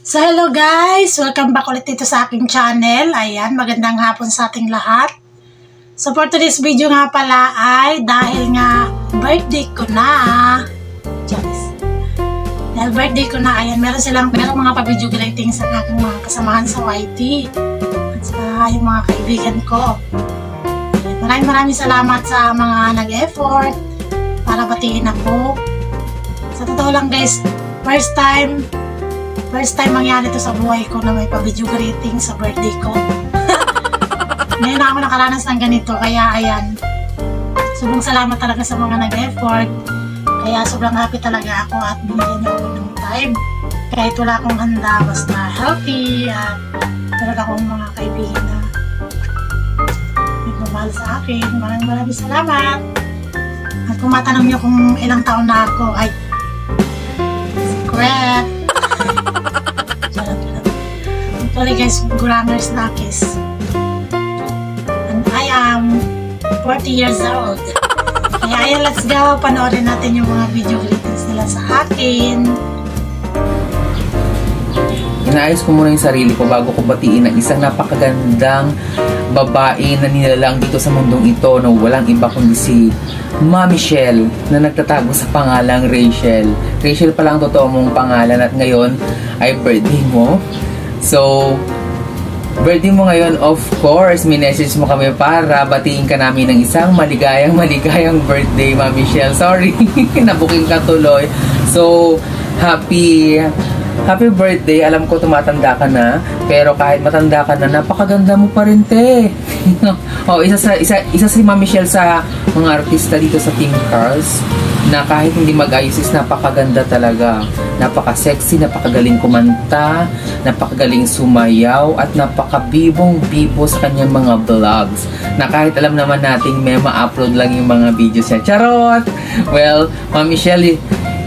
So hello guys! Welcome back ulit dito sa aking channel. Ayan, magandang hapon sa ating lahat. So for today's video nga pala ay dahil nga birthday ko na. Dahil birthday ko na, ayan, meron mga pa-video greeting sa aking mga kasamahan sa YT. At sa yung mga kaibigan ko. Ayan, maraming salamat sa mga nag-effort para batiin ako. Sa totoo lang guys, first time mangyari to sa buhay ko na may pa-video greeting sa birthday ko. Ngayon na ako nakaranas ng ganito, kaya ayan, sobrang salamat talaga sa mga nag-effort. Kaya sobrang happy talaga ako at binigyan niyo ako ng time. Kahit wala akong handa, basta healthy at meron akong mga kaibigan na nagmamahal sa akin. Maraming salamat. At kung matanong niyo kung ilang taon na ako, ay secret. Sorry guys, grammars nakis. And I am 40 years old. Kaya ayan, let's go. Panoorin natin yung mga video greetings nila sa akin. Inaayos ko muna yung sarili ko bago ko batiin ang isang napakagandang babae na nilalang dito sa mundong ito na walang iba kundi si Mami Michelle na nagtatago sa pangalang Rachel. Rachel pa lang totoo mong pangalan at ngayon ay birthday mo. So, birthday mo ngayon, of course, minessage mo kami para batiin ka namin ng isang maligayang birthday, Mami Michelle. Sorry, nabuking ka tuloy. So, happy birthday. Alam ko tumatanda ka na, pero kahit matanda ka na, napakaganda mo pa rin, te. Oh, isa si Mami Michelle sa mga artista dito sa Team Cars na kahit hindi mag-ayos is napakaganda talaga. Napaka-sexy, napakagaling kumanta, napakagaling sumayaw, at napakabibong-bibo sa kanyang mga vlogs. Na kahit alam naman nating may ma-upload lang yung mga videos niya. Charot! Well, Mami Michelle,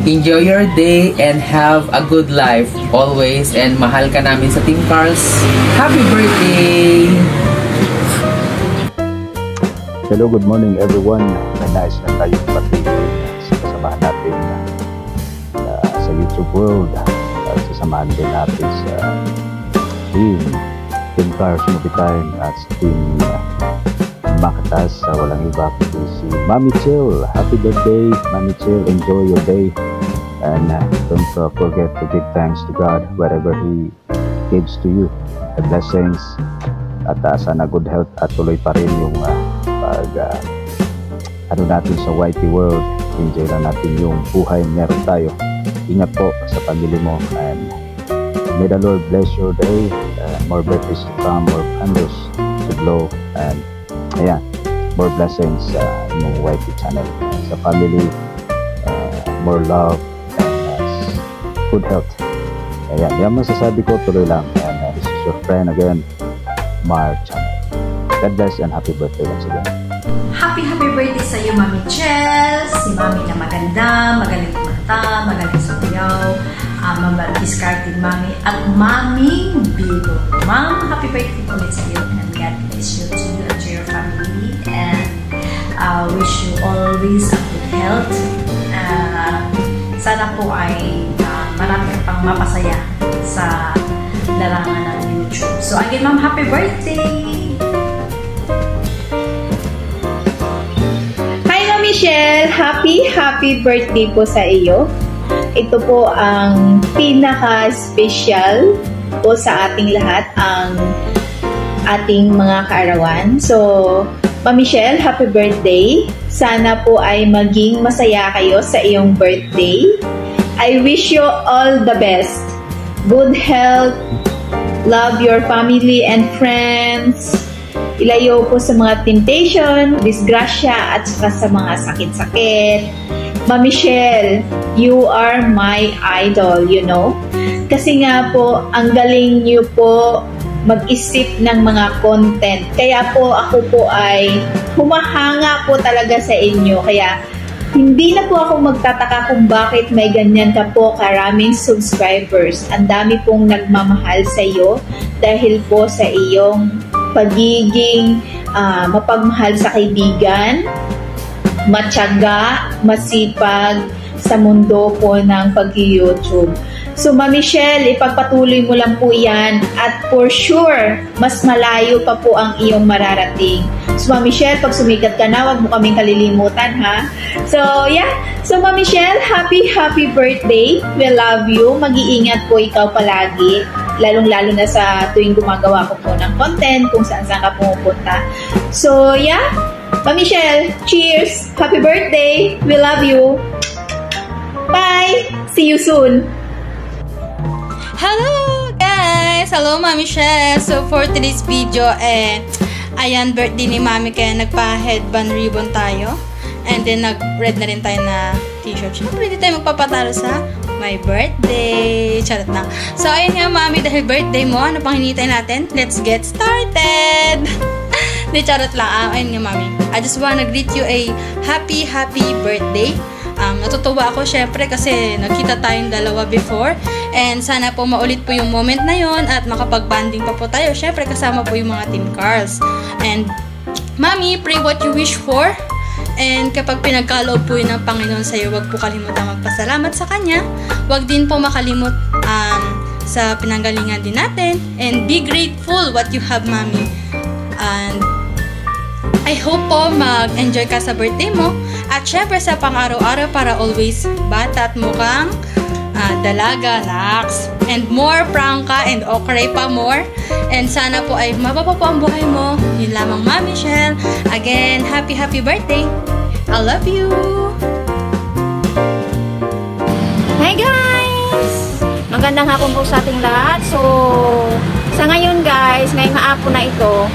enjoy your day and have a good life always. And mahal ka namin sa Team Cars. Happy birthday! Hello, good morning everyone. Nais na tayong patigil sa kasamahan natin sa YouTube world. At sasamahan din natin sa Team Cars Movie Time at sa Team Makatas. Walang iba kundi si Mami Michelle. Happy birthday, Mami Michelle. Enjoy your day. And don't forget to give thanks to God wherever He gives to you. The blessings at sana good health at tuloy pa rin yung ano natin sa YT world. Enjoy lang natin yung buhay meron tayo. Ingat po sa pamilya mo and may the Lord bless your day. More birthdays to come, more candles to blow, and ayan, more blessings sa inyong YT channel. Sa family, more love and good health. Ayan, yan masasabi ko, tuloy lang. And this is your friend again, Mar Channel. God bless and happy birthday once again. Happy birthday sa iyo, Mami Michelle. Si Mami na maganda, magaling kumanta, magaling sumayaw, mabal-discarded Mami, at Maming Bibo. Ma'am, happy birthday ulit sa iyo, and God bless you to you and to your family, and wish you always a good health. Sana po ay marami ka pang mapasaya sa larangan ng YouTube. So again, Ma'am, happy birthday! Michelle, happy birthday po sa iyo. Ito po ang pinaka-special po sa ating lahat, ang ating mga kaarawan. So, Ma'am Michelle, happy birthday. Sana po ay maging masaya kayo sa iyong birthday. I wish you all the best. Good health, love your family and friends. Ilayo po sa mga temptation, disgrasya, at saka sa mga sakit-sakit. Ma'am Michelle, you are my idol, you know? Kasi nga po, ang galing niyo po mag-isip ng mga content. Kaya po ako po ay humahanga po talaga sa inyo. Kaya hindi na po ako magtataka kung bakit may ganyan ka po karaming subscribers. Ang dami pong nagmamahal sa iyo dahil po sa iyong pagiging mapagmahal sa kaibigan, matyaga, masipag, sa mundo po ng pag-YouTube. So, Ma'am Michelle, ipagpatuloy mo lang po yan at for sure, mas malayo pa po ang iyong mararating. So, Ma'am Michelle, pag sumikat ka na, wag mo kaming kalilimutan, ha? So, yeah. So, Ma'am Michelle, happy birthday. We love you. Mag-iingat po ikaw palagi. Lalong-lalo na sa tuwing gumagawa ko po ng content, kung saan-saan ka pumupunta. So, yeah. Ma'am Michelle, cheers. Happy birthday. We love you. Bye. See you soon. Hello guys! Hello Mami Michelle! So for today's video, ayan, birthday ni Mami kaya nagpa-headband ribbon tayo. And then nag-red na rin tayo na t-shirt. Siyempre, hindi tayo magpapatalo sa my birthday. Charot na. So ayun nga Mami, dahil birthday mo, ano pang hinihintay natin? Let's get started! Hindi, charot lang. Ayun nga Mami. I just wanna greet you a happy birthday. Natutuwa ako syempre kasi nagkita tayong dalawa before and sana po maulit po yung moment na yon at makapag-banding pa po tayo syempre kasama po yung mga Team Carls. And Mami, pray what you wish for and kapag pinagkaloob po yun ng Panginoon sa iyo, wag po kalimutan magpasalamat sa Kanya, wag din po makalimot sa pinanggalingan din natin and be grateful what you have Mami. And I hope po mag-enjoy ka sa birthday mo at syempre sa pang-araw-araw para always bata at mukhang dalaga, Nax. And more prangka and okray pa more. And sana po ay mababa po ang buhay mo. Yun lamang Mami Michelle. Again, happy birthday. I love you. Hi guys! Magandang hapon po sa ating lahat. So, sa ngayon guys, ngayong hapon na ito,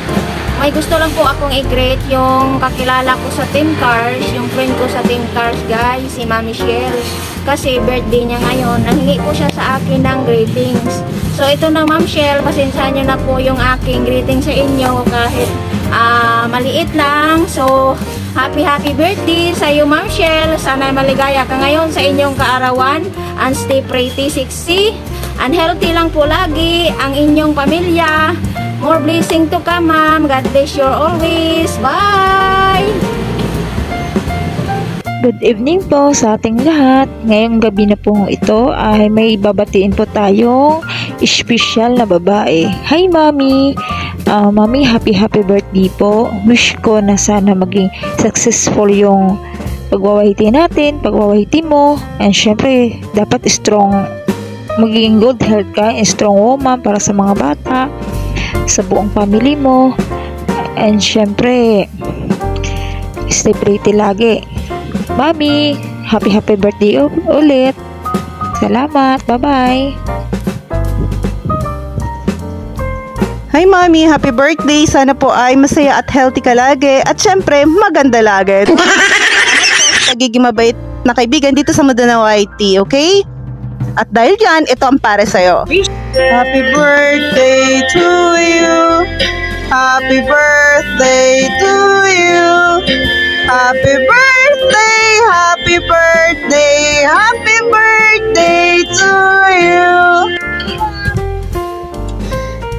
may gusto lang po akong i-greet yung kakilala ko sa Team Cars, yung friend ko sa Team Cars guys, si Mami Michelle. Kasi birthday niya ngayon, nanghingi po siya sa akin ng greetings. So ito na Ma'am Michelle, pasensyahan niyo na po yung aking greeting sa inyo kahit maliit lang. So happy birthday sa iyo Ma'am Michelle. Sana maligaya ka ngayon sa inyong kaarawan and stay pretty, sexy, and healthy lang po lagi ang inyong pamilya. More blessing to come, ma'am. God bless you always. Bye! Good evening po sa ating lahat. Ngayong gabi na po ito ay may babatiin po tayong special na babae. Hi, Mami! Mami, happy birthday po. Wish ko na sana maging successful yung pagwawahiti natin, pagwawahiti mo. And syempre, dapat strong, magiging good health ka, strong woman para sa mga bata, sa buong family mo, and syempre stay pretty lagi. Mami, happy birthday ulit. Salamat, bye bye. Hi Mami, happy birthday. Sana po ay masaya at healthy ka lagi at syempre maganda lagi. Nagiging mabait na kaibigan dito sa mundo ng YT, okay? At dahil dyan, ito ang para sa'yo. Happy birthday to you. Happy birthday to you. Happy birthday, happy birthday, happy birthday to you.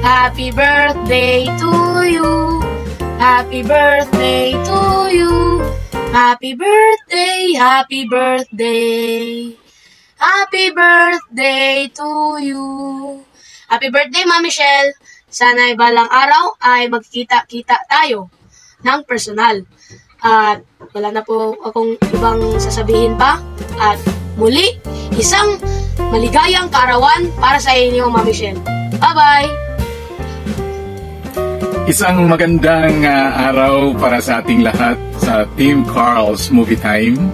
Happy birthday to you. Happy birthday to you. Happy birthday, happy birthday. Happy birthday to you. Happy birthday, Mami Michelle. Sana ay balang araw ay magkikita-kita tayo ng personal. At wala na po akong ibang sasabihin pa. At muli, isang maligayang kaarawan para sa inyo, Mami Michelle. Bye-bye! Isang magandang araw para sa ating lahat sa Team Carls Movie Time.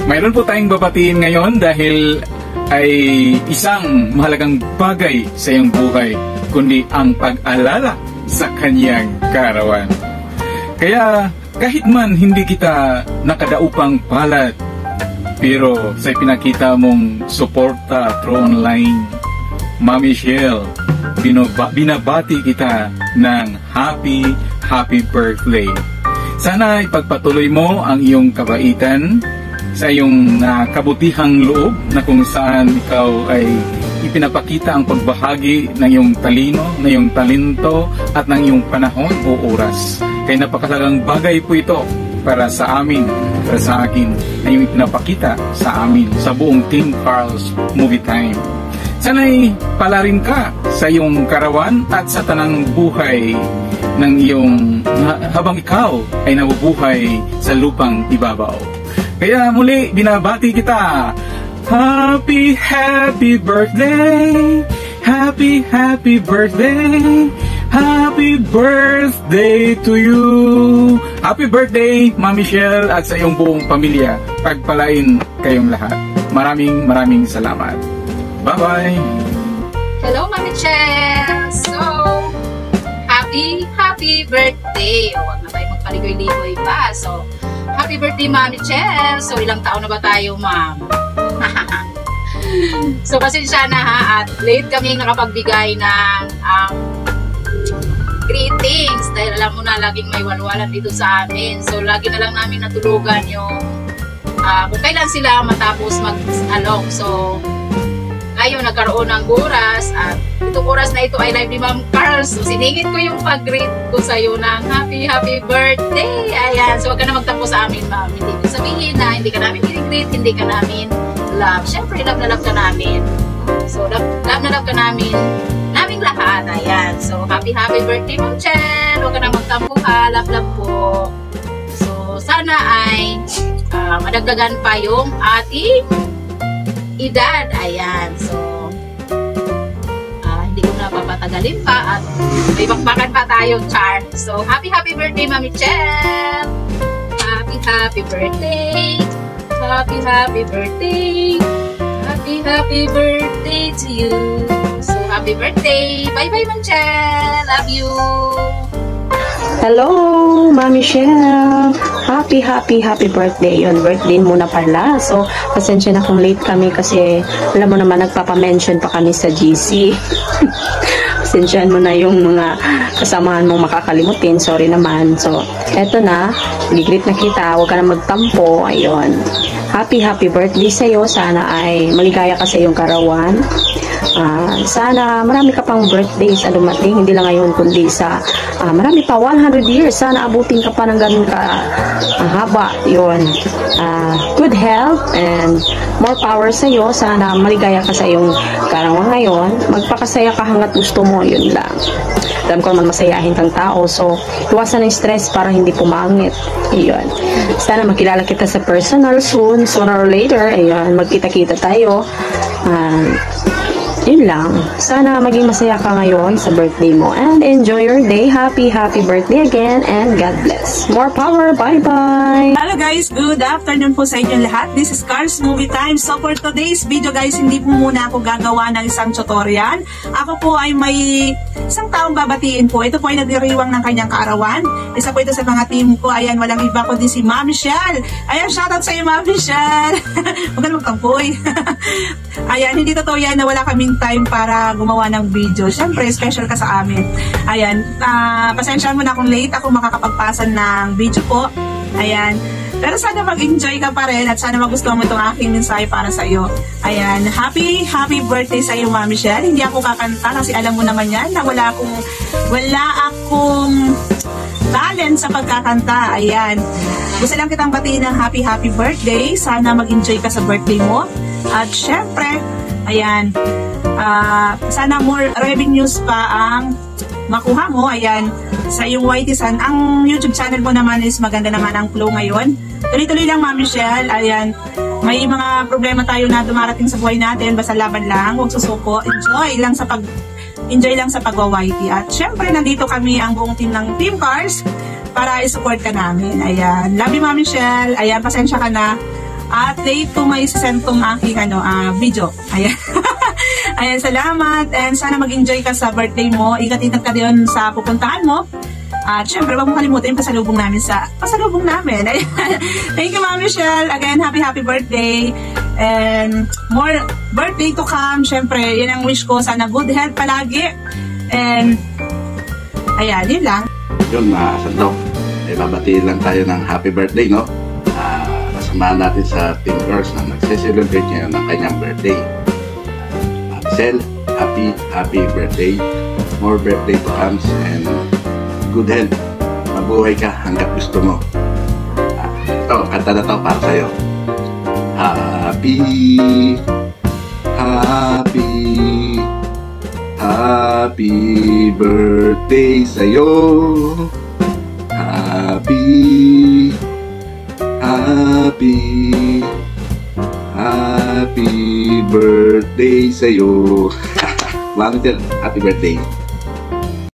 Mayroon po tayong babatiin ngayon dahil ay isang mahalagang bagay sa iyong buhay, kundi ang pag-alala sa kanyang kaarawan. Kaya kahit man hindi kita nakadaupang palad, pero sa pinakita mong suporta through online, Mami Michelle, binabati kita ng happy birthday. Sana ipagpatuloy mo ang iyong kabaitan sa iyong kabutihang loob na kung saan ikaw ay ipinapakita ang pagbahagi ng iyong talino, ng iyong talento at ng iyong panahon o oras. Kaya napakalagang bagay po ito para sa amin, para sa akin, na yung pinapakita sa amin, sa buong Team Carl's Movie Time. Sana'y palarin ka sa iyong karawan at sa tanang buhay ng iyong habang ikaw ay nabubuhay sa lupang ibabaw. Kaya muli, binabati kita. Happy, happy birthday! Happy, happy birthday! Happy birthday to you! Happy birthday, Mami Michelle, at sa iyong buong pamilya. Pagpalain kayong lahat. Maraming salamat. Bye-bye! Hello, Mami Michelle! So, happy birthday! O, wag na tayo magpaligoy-ligoy pa. So, happy birthday, Mami Michelle! So, ilang taon na ba tayo, ma'am? So, pasensya na ha, at late kami nakapagbigay ng greetings dahil alam mo na laging may walwalan dito sa amin. So, lagi na lang namin natulugan yung kung kailan sila matapos mag-along. So, ngayon nagkaroon ng oras at itong oras na ito ay live ni Ma'am Carls. So, siningit ko yung pag-greet ko sa iyo ng happy birthday. Ayan, so wag ka na magtampo sa amin, ma'am. Hindi ko sabihin na hindi ka namin i-greet, hindi ka namin love. Siyempre, love na love ka namin. So, love na love ka namin. Naming lahat. Ayan. So, happy birthday, Ma'am Chen. Huwag ka na magtampo ha. Love po. So, sana ay madagdagan pa yung ating edad. Ayan. So, hindi ko na papatagalin pa at may bakbakan pa tayong char. So, happy birthday, Mami Chen. Happy birthday. Happy birthday. Happy birthday to you. So, happy birthday. Bye-bye, Ma'am Chen. Love you. Hello, Mami Michelle. Happy birthday. Yun, birthday mo na pala. So, pasensya na kung late kami kasi alam mo naman, nagpapamention pa kami sa GC. Pasensyahan mo na yung mga kasamahan mong makakalimutin. Sorry naman. So, eto na. Gigreet na kita. Huwag ka na magtampo. Ayun. Happy birthday sa'yo. Sana ay maligaya ka sa iyong karawan. Sana marami ka pang birthdays na dumating. Hindi lang ngayon, kundi sa marami pa, 100 years. Sana abutin ka pa ng ganun ka haba. Yun. Good health and more power sa'yo. Sana maligaya ka sa iyong karawan ngayon. Magpakasaya ka hanggat gusto mo. Yun lang. Alam ko naman masayahin kang tao. So, iwasan ng stress para hindi pumangit. Ayun. Sana makilala kita sa personal soon. Sooner or later. Ayun. Magkita-kita tayo. Yun lang. Sana maging masaya ka ngayon sa birthday mo. And enjoy your day. Happy birthday again. And God bless. More power. Bye-bye. Hello guys. Good afternoon po sa inyo lahat. This is Carl's Movie Time. So for today's video guys, hindi po muna ako gagawa ng isang tutorial. Ako po ay may isang taong babatiin po. Ito po ay nagdiriwang ng kanyang kaarawan. Isa po ito sa mga team ko. Ayan, walang iba kundi si Ma'am Michelle. Ayan, shoutout sa iyo, Ma'am Michelle. Huwag ka magtampoy. Ayan, hindi totoo yan na wala kaming time para gumawa ng video. Siyempre, special ka sa amin. Ayan, pasensyahan mo na kung late ako makakapagpasan ng video po. Ayan. Pero sana mag-enjoy ka pa rin at sana magustuhan mo itong aking mensahe para sa iyo. Ayan, happy birthday sa iyo, Ma'am Michelle. Hindi ako kakanta kasi alam mo naman yan na wala akong talent sa pagkakanta. Ayan. Gusto lang kitang batiin ng happy birthday. Sana mag-enjoy ka sa birthday mo. At syempre, ayan, sana more revenues pa ang makuha mo. Ayan, sa iyong YT San. Ang YouTube channel mo naman is maganda naman ang flow ngayon. Tuloy-tuloy lang, Ma'am Michelle. Ayan, may mga problema tayo na dumarating sa buhay natin. Basta laban lang, huwag susuko. Enjoy lang sa pagwa-YT. At syempre, nandito kami ang buong team ng Team Cars para i-support ka namin. Ayan, love you, Ma'am Michelle. Ayan, pasensya ka na. At late ko may send tong aking video. Ayan. Ayan, salamat. And sana mag-enjoy ka sa birthday mo. Ingat-ingat ka din sa pupuntahan mo. At syempre, wag mo kalimutan yung pasalubong namin. Ayan. Thank you, Ma'am Michelle. Again, happy birthday. And more birthday to come. Syempre, yun ang wish ko. Sana good health palagi. And ayan, yun lang. Yun, Sandok. Babatiin lang tayo ng happy birthday, no? Kasamahan natin sa Team Girls na nagse-celebrate ngayon ng kanyang birthday. Sel, happy birthday. More birthday to come and good health. Mabuhay ka hanggat gusto mo. Ito, kanta na to para sa'yo. Happy, happy, happy birthday sa'yo. Happy, happy, happy birthday sa'yo. Mami Chel, happy birthday.